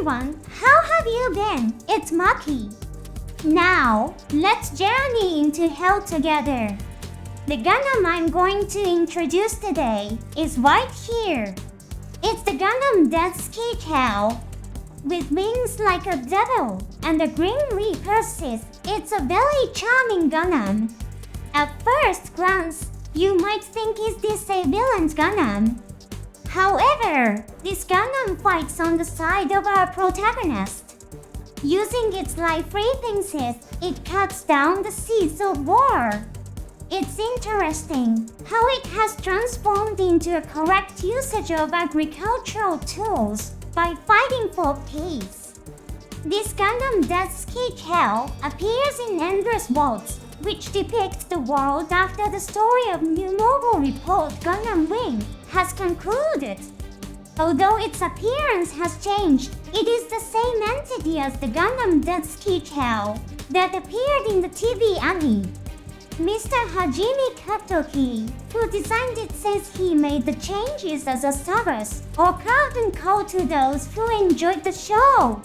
everyone, how have you been? It's Maki. Now, let's journey into hell together. The Gundam I'm going to introduce today is right here. It's the Gundam DEATHSCYTHE-HELL. With wings like a devil and a green leaf persist, it's a very charming Gundam. At first glance, you might think is this a villain's Gundam. However, this Gundam fights on the side of our protagonist. Using its life-breathing system, it cuts down the seeds of war. It's interesting how it has transformed into a correct usage of agricultural tools by fighting for peace. This Gundam DEATHSCYTHE-HELL appears in Endless Waltz, which depicts the world after the story of New Mobile Report Gundam Wing has concluded. Although its appearance has changed, it is the same entity as the Gundam DEATHSCYTHE-HELL that appeared in the TV anime. Mr. Hajime Katoki, who designed it, says he made the changes as a service or curtain call to those who enjoyed the show.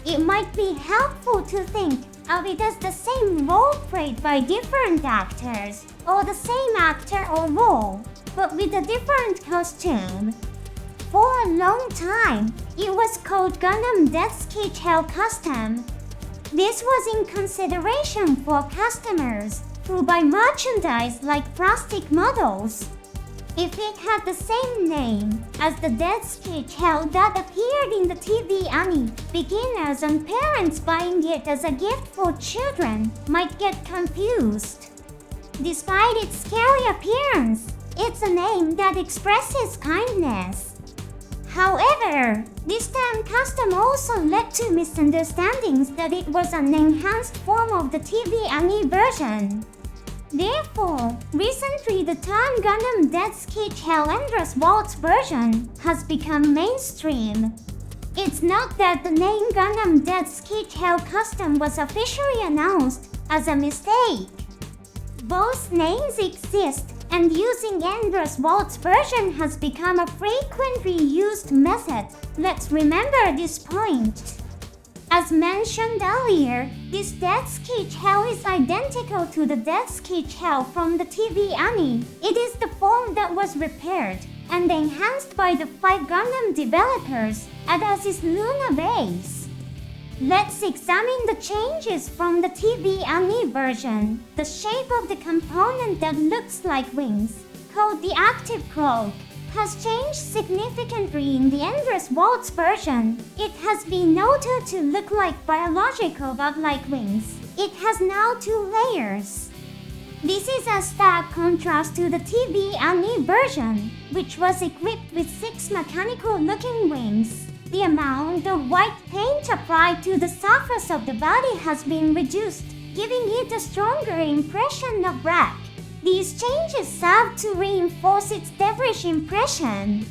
It might be helpful to think of it as the same role played by different actors, or the same actor or role, but with a different costume. For a long time, it was called Gundam DEATHSCYTHE-HELL Custom. This was in consideration for customers who buy merchandise like plastic models. If it had the same name as the DEATHSCYTHE-HELL that appeared in the TV anime, beginners and parents buying it as a gift for children might get confused. Despite its scary appearance, it's a name that expresses kindness. However, this term custom also led to misunderstandings that it was an enhanced form of the TV anime version. Therefore, recently the term Gundam DEATHSCYTHE-HELL Endless Waltz version has become mainstream. It's not that the name Gundam DEATHSCYTHE-HELL Custom was officially announced as a mistake. Both names exist, and using Endless Waltz version has become a frequently used method. Let's remember this point. As mentioned earlier, this DEATHSCYTHE-HELL is identical to the DEATHSCYTHE-HELL from the TV anime. It is the form that was repaired and enhanced by the 5 Gundam developers at its lunar base. Let's examine the changes from the TV anime version. The shape of the component that looks like wings, called the active cloak, has changed significantly in the Endless Waltz version. It has been noted to look like biological bug-like wings. It has now 2 layers. This is a stark contrast to the TV anime version, which was equipped with 6 mechanical-looking wings. The amount of white paint applied to the surface of the body has been reduced, giving it a stronger impression of black. These changes serve to reinforce its devilish impression.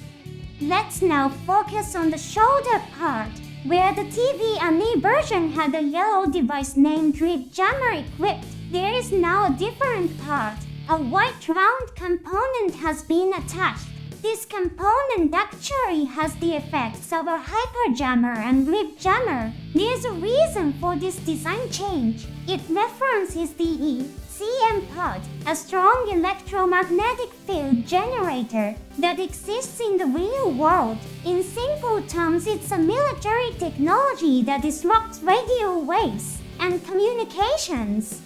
Let's now focus on the shoulder part, where the TV anime version had a yellow device named Rib Jammer equipped. There is now a different part. A white round component has been attached. This component actually has the effects of a hyper jammer and rib jammer. There's a reason for this design change. It references the ECM pod, a strong electromagnetic field generator that exists in the real world. In simple terms, it's a military technology that disrupts radio waves and communications.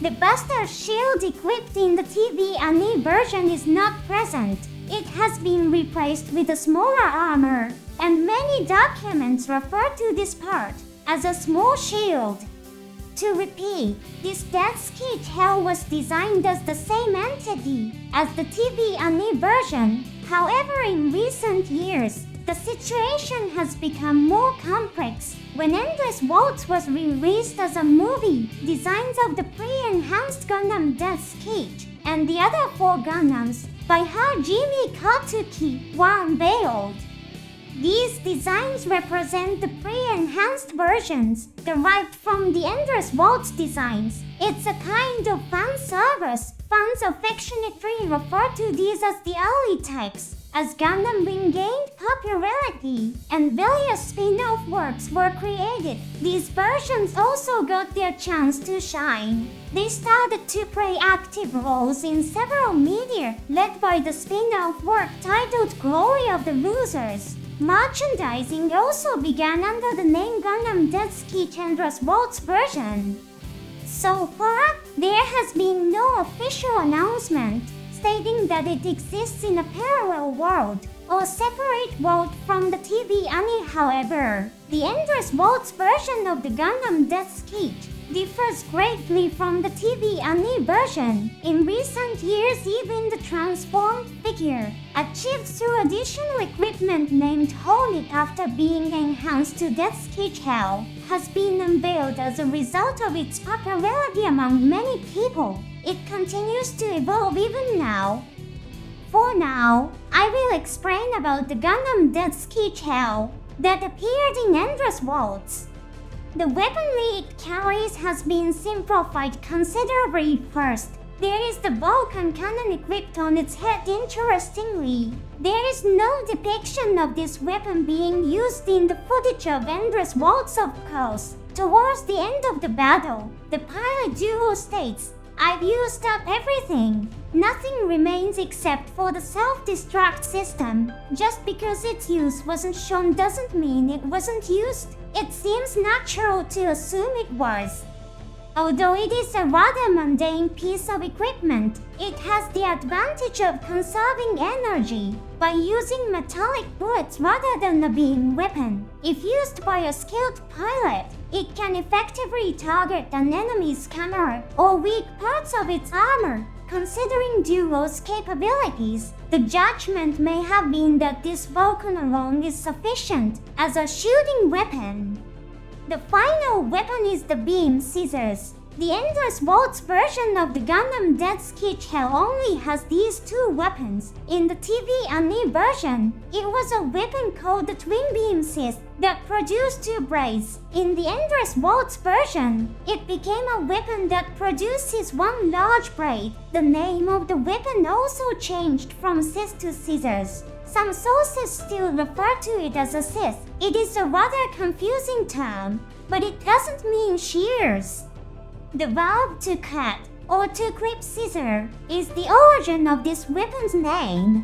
The Buster Shield equipped in the TV anime version is not present. It has been replaced with a smaller armor, and many documents refer to this part as a small shield. To repeat, this DEATHSCYTHE-HELL was designed as the same entity as the TV anime version. However, in recent years, the situation has become more complex. When Endless Waltz was released as a movie, designs of the pre-enhanced Gundam DEATHSCYTHE and the other 4 Gundams by Hajime Katoki were unveiled. These designs represent the pre-enhanced versions derived from the Endless Waltz designs. It's a kind of fan service. Fans affectionately refer to these as the early types. As Gundam Wing gained popularity and various spin-off works were created, these versions also got their chance to shine. They started to play active roles in several media, led by the spin-off work titled Glory of the Losers. Merchandising also began under the name Gundam DEATHSCYTHE-HELL's Waltz version. So far, there has been no official announcement stating that it exists in a parallel world or separate world from the TV anime. However, the Endless Waltz version of the Gundam DEATHSCYTHE differs greatly from the TV anime version. In recent years, even the transformed figure, achieved through additional equipment named Holy after being enhanced to DEATHSCYTHE-HELL, has been unveiled as a result of its popularity among many people. It continues to evolve even now. For now, I will explain about the Gundam DEATHSCYTHE-HELL that appeared in Endless Waltz. The weaponry it carries has been simplified considerably. First, there is the Vulcan cannon equipped on its head. Interestingly, there is no depiction of this weapon being used in the footage of Endless Waltz, of course. Towards the end of the battle, the pilot duo states, "I've used up everything. Nothing remains except for the self-destruct system." Just because its use wasn't shown doesn't mean it wasn't used. It seems natural to assume it was. Although it is a rather mundane piece of equipment, it has the advantage of conserving energy by using metallic bullets rather than a beam weapon. If used by a skilled pilot, it can effectively target an enemy's camera or weak parts of its armor. Considering Duo's capabilities, the judgment may have been that this Vulcan alone is sufficient as a shooting weapon. The final weapon is the beam scissors. The Endless Waltz version of the Gundam DEATHSCYTHE-HELL only has these two weapons. In the TV anime version, it was a weapon called the Twin Beam Scissor that produced two blades. In the Endless Waltz version, it became a weapon that produces one large blade. The name of the weapon also changed from scissor to scissors. Some sources still refer to it as a scissor. It is a rather confusing term, but it doesn't mean shears. The verb to cut or to clip scissor is the origin of this weapon's name.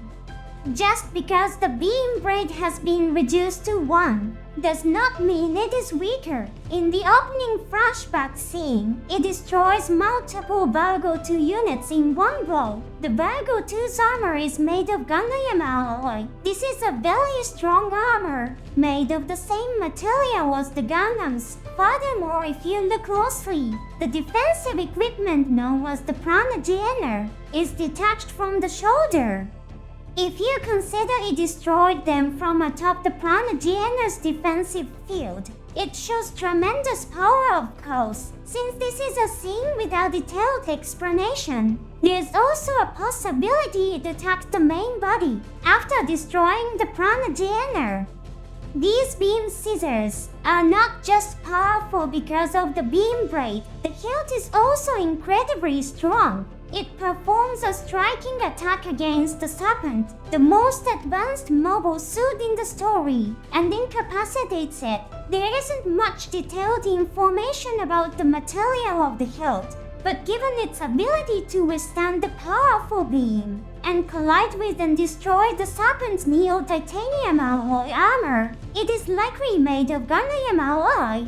Just because the beam blade has been reduced to one does not mean it is weaker. In the opening flashback scene, it destroys multiple Virgo 2 units in one blow. The Virgo 2's armor is made of Gundam alloy. This is a very strong armor, made of the same material as the Gundam's. Furthermore, if you look closely, the defensive equipment known as the Prana is detached from the shoulder. If you consider it destroyed them from atop the Prana-Giener's defensive field, it shows tremendous power, of course. Since this is a scene without detailed explanation, there's also a possibility it attacked the main body after destroying the Prana-Giener. These beam scissors are not just powerful because of the beam blade, the hilt is also incredibly strong. It performs a striking attack against the Serpent, the most advanced mobile suit in the story, and incapacitates it. There isn't much detailed information about the material of the hilt, but given its ability to withstand the powerful beam and collide with and destroy the Serpent's neo-titanium alloy armor, it is likely made of Gundam alloy.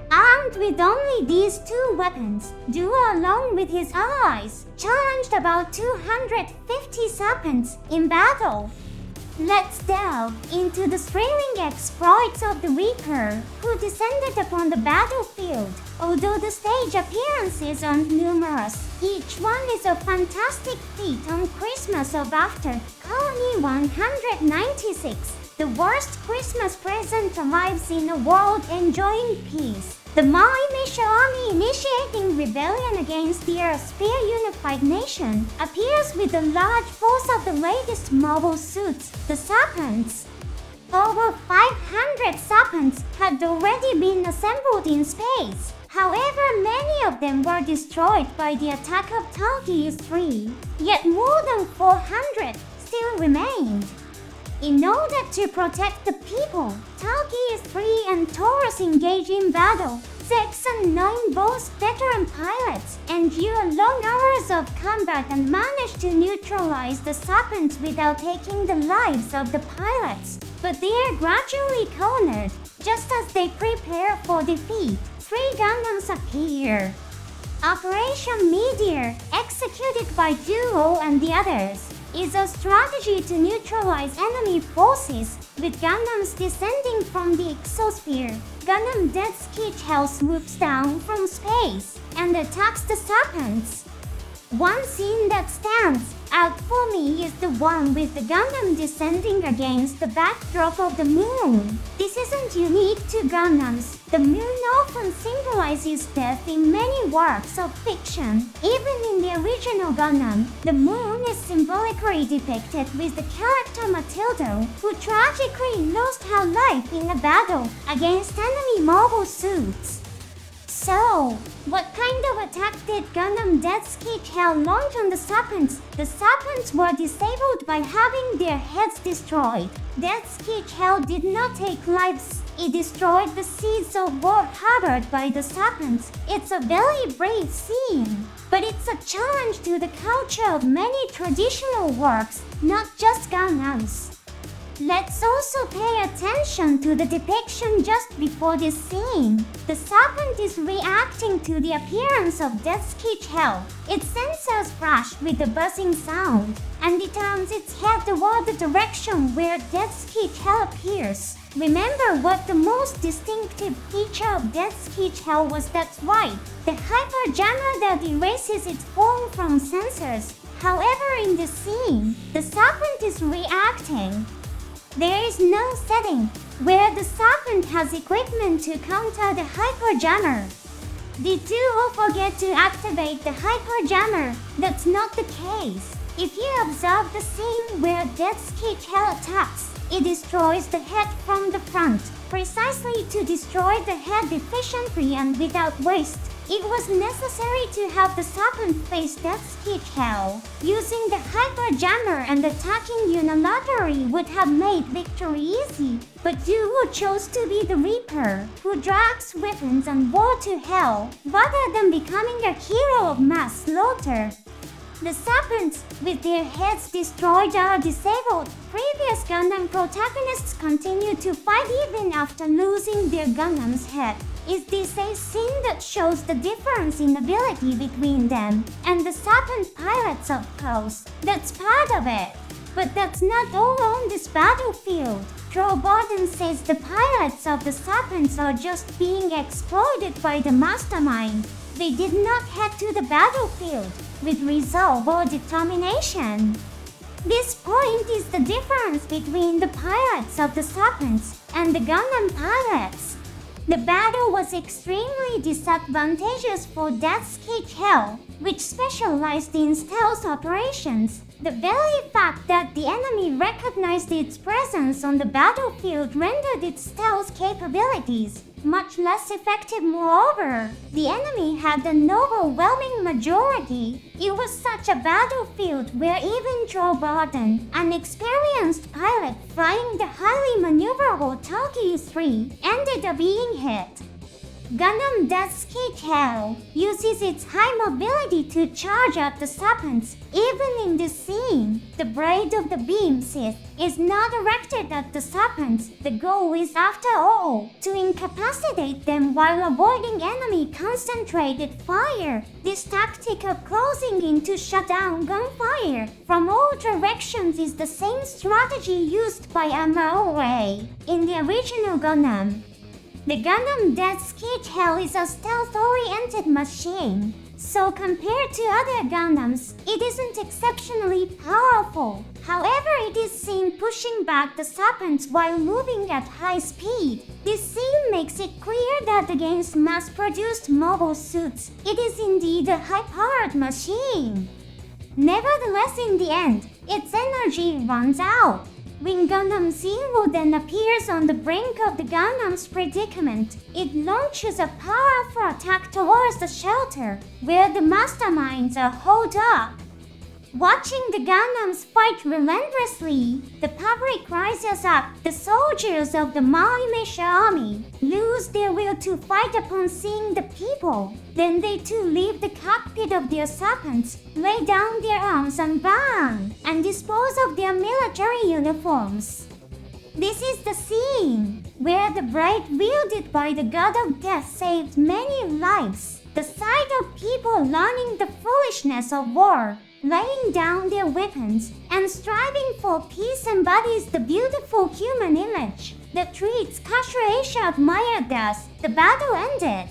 Armed with only these two weapons, Duo along with his allies challenged about 250 Serpents in battle. Let's delve into the thrilling exploits of the Reaper, who descended upon the battlefield. Although the stage appearances aren't numerous, each one is a fantastic feat on Christmas of after Colony 196. The worst Christmas present arrives in a world enjoying peace. The Mari army initiating rebellion against the Earth-Sphere Unified Nation appears with a large force of the latest mobile suits, the Serpents. Over 500 Serpents had already been assembled in space. However, many of them were destroyed by the attack of Talkies 3, yet more than 400 still remained. In order to protect the people, Talkie 3 and Taurus engage in battle. 6 and 9 both veteran pilots endure long hours of combat and manage to neutralize the serpents without taking the lives of the pilots. But they are gradually cornered. Just as they prepare for defeat, 3 Gundams appear. Operation Meteor, executed by Duo and the others, is a strategy to neutralize enemy forces, with Gundams descending from the exosphere. Gundam DEATHSCYTHE-HELL swoops down from space and attacks the serpents. One scene that stands out for me is the one with the Gundam descending against the backdrop of the moon. This isn't unique to Gundams. The moon often symbolizes death in many works of fiction. Even in the original Gundam, the moon is symbolically depicted with the character Matilda, who tragically lost her life in a battle against enemy mobile suits. So, what kind of attack did Gundam DEATHSCYTHE-HELL launch on the serpents? The serpents were disabled by having their heads destroyed. DEATHSCYTHE-HELL did not take lives. It destroyed the seeds of war harbored by the serpents. It's a very brave scene, but it's a challenge to the culture of many traditional works, not just Gundams. Let's also pay attention to the depiction just before this scene. The serpent is reacting to the appearance of DEATHSCYTHE-HELL. Its sensors flash with a buzzing sound, and it turns its head toward the direction where DEATHSCYTHE-HELL appears. Remember what the most distinctive feature of DEATHSCYTHE-HELL was? That's right, the hyperjammer that erases its form from sensors. However, in the scene, the serpent is reacting. There is no setting where the serpent has equipment to counter the hyperjammer. Did Duo forget to activate the hyperjammer? That's not the case. If you observe the scene where DEATHSCYTHE-HELL attacks, it destroys the head from the front, precisely to destroy the head efficiently and without waste. It was necessary to have the serpent face DEATHSCYTHE-HELL. Using the hyperjammer and attacking unilaterally would have made victory easy, but Duo chose to be the Reaper, who drags weapons and war to hell, rather than becoming a hero of mass slaughter. The serpents, with their heads destroyed, are disabled. Previous Gundam protagonists continue to fight even after losing their Gundam's head. Is this a scene that shows the difference in ability between them and the serpent pilots? Of course, that's part of it. But that's not all on this battlefield. Borden says the pilots of the serpents are just being exploited by the mastermind. They did not head to the battlefield with resolve or determination. This point is the difference between the pilots of the serpents and the Gundam pilots. The battle was extremely disadvantageous for DEATHSCYTHE-HELL, which specialized in stealth operations. The very fact that the enemy recognized its presence on the battlefield rendered its stealth capabilities much less effective. Moreover, the enemy had an overwhelming majority. It was such a battlefield where even Borden, an experienced pilot flying the highly maneuverable Talkie 3, ended up being hit. Gundam DEATHSCYTHE-HELL uses its high mobility to charge at the serpents. Even in this scene, the blade of the beam Sith is not directed at the serpents. The goal is, after all, to incapacitate them while avoiding enemy concentrated fire. This tactic of closing in to shut down gunfire from all directions is the same strategy used by MOA in the original Gundam. The Gundam DEATHSCYTHE-HELL is a stealth-oriented machine, so compared to other Gundams, it isn't exceptionally powerful. However, it is seen pushing back the serpents while moving at high speed. This scene makes it clear that against mass-produced mobile suits, it is indeed a high-powered machine. Nevertheless, in the end, its energy runs out. When Gundam Zero then appears on the brink of the Gundam's predicament, it launches a powerful attack towards the shelter, where the masterminds are holed up. Watching the Gundams fight relentlessly, the public rises up. The soldiers of the Mali Mecha army lose their will to fight upon seeing the people. Then they too leave the cockpit of their serpents, lay down their arms unbound, and dispose of their military uniforms. This is the scene where the blade wielded by the god of death saved many lives. The sight of people learning the foolishness of war, laying down their weapons, and striving for peace embodies the beautiful human image that treats Kashrasha admired as the battle ended.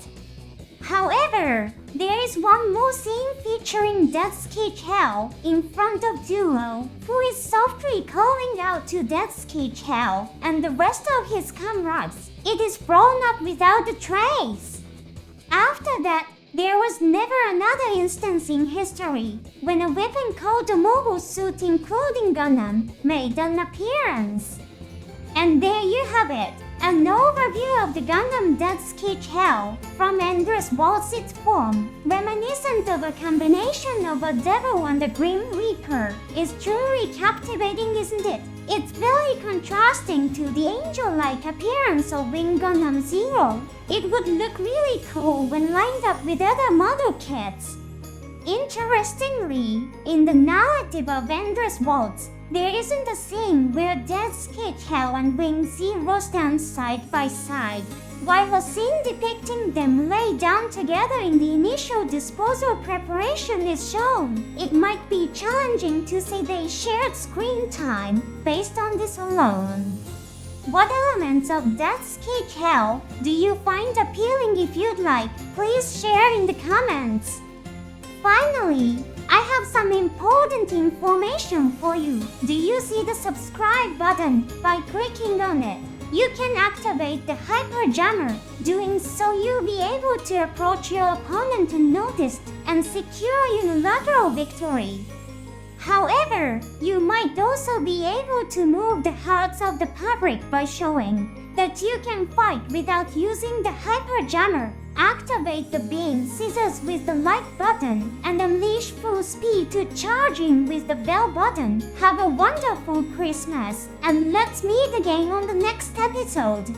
However, there is one more scene featuring DEATHSCYTHE-HELL in front of Duo, who is softly calling out to DEATHSCYTHE-HELL and the rest of his comrades. It is blown up without a trace. After that, there was never another instance in history when a weapon called a mobile suit including Gundam made an appearance. And there you have it, an overview of the Gundam DEATHSCYTHE-HELL from Endless Waltz its form, reminiscent of a combination of a devil and a Grim Reaper, is truly captivating, isn't it? It's very contrasting to the angel-like appearance of Wing Gundam Zero. It would look really cool when lined up with other model kits. Interestingly, in the narrative of Endless Waltz, there isn't a scene where DEATHSCYTHE-HELL and Wing Zero stand side by side. While a scene depicting them lay down together in the initial disposal preparation is shown, it might be challenging to say they shared screen time based on this alone. What elements of DEATHSCYTHE-HELL do you find appealing? If you'd like, please share in the comments. Finally, I have some important information for you. Do you see the subscribe button? By clicking on it, you can activate the Hyper Jammer. Doing so, you'll be able to approach your opponent unnoticed and secure unilateral victory. However, you might also be able to move the hearts of the public by showing that you can fight without using the Hyper Jammer. Activate the beam scissors with the like button and unleash full speed to charge in with the bell button. Have a wonderful Christmas, and let's meet again on the next episode.